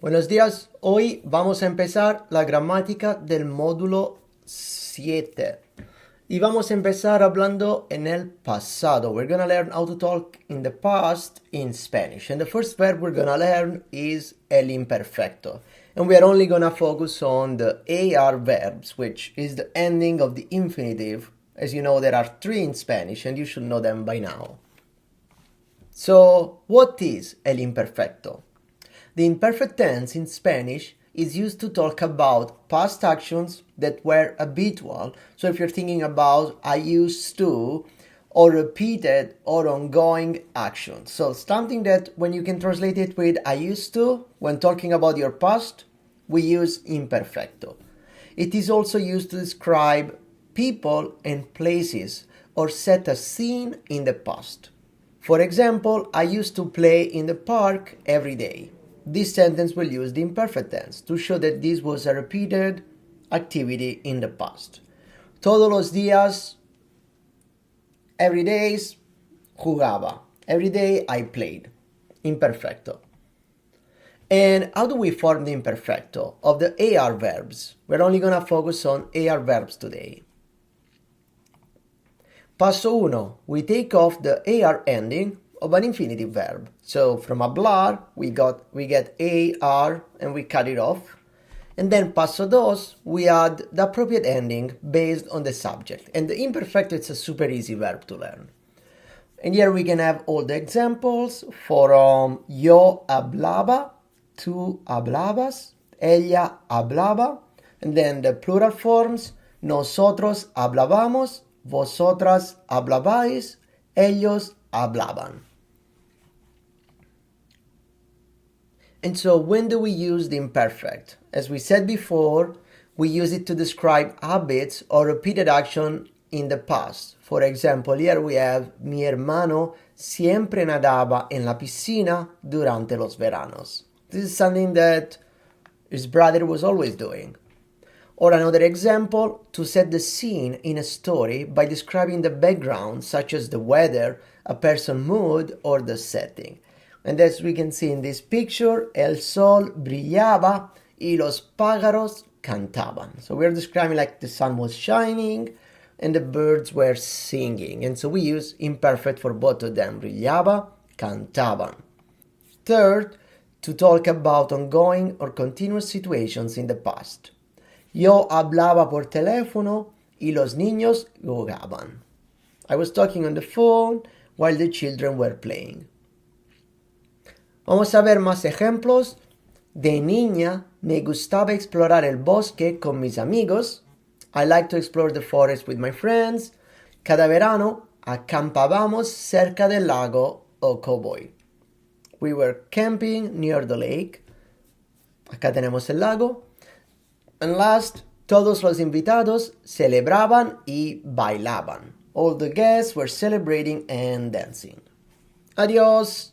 Buenos días, hoy vamos a empezar la gramática del módulo 7 y vamos a empezar hablando en el pasado. We're gonna learn how to talk in the past in Spanish, and the first verb we're gonna learn is el imperfecto, and we are only gonna focus on the AR verbs, which is the ending of the infinitive. As you know, there are three in Spanish and you should know them by now. So what is el imperfecto? The imperfect tense in Spanish is used to talk about past actions that were habitual. So if you're thinking about I used to, or repeated or ongoing actions. So something that when you can translate it with I used to, when talking about your past, we use imperfecto. It is also used to describe people and places or set a scene in the past. For example, I used to play in the park every day. This sentence will use the imperfect tense to show that this was a repeated activity in the past. Todos los días, every day, jugaba. Every day I played. Imperfecto. And how do we form the imperfecto of the AR verbs? We're only going to focus on AR verbs today. Passo 1. We take off the AR ending of an infinitive verb. So from hablar, we get AR and we cut it off. And then passo 2, we add the appropriate ending based on the subject. And the imperfecto, it's a super easy verb to learn. And here we can have all the examples from yo hablaba, tú hablabas, ella hablaba. And then the plural forms, nosotros hablábamos, vosotras hablabais, ellos hablaban. And so when do we use the imperfect? As we said before, we use it to describe habits or repeated action in the past. For example, here we have mi hermano siempre nadaba en la piscina durante los veranos. This is something that his brother was always doing. Or another example, to set the scene in a story by describing the background, such as the weather, a person's mood, or the setting. And as we can see in this picture, el sol brillaba y los pájaros cantaban. So we're describing like the sun was shining and the birds were singing. And so we use imperfect for both of them, brillaba, cantaban. Third, to talk about ongoing or continuous situations in the past. Yo hablaba por teléfono y los niños jugaban. I was talking on the phone while the children were playing. Vamos a ver más ejemplos. De niña me gustaba explorar el bosque con mis amigos. I like to explore the forest with my friends. Cada verano acampábamos cerca del lago o cowboy. We were camping near the lake. Acá tenemos el lago. And last, todos los invitados celebraban y bailaban. All the guests were celebrating and dancing. Adiós.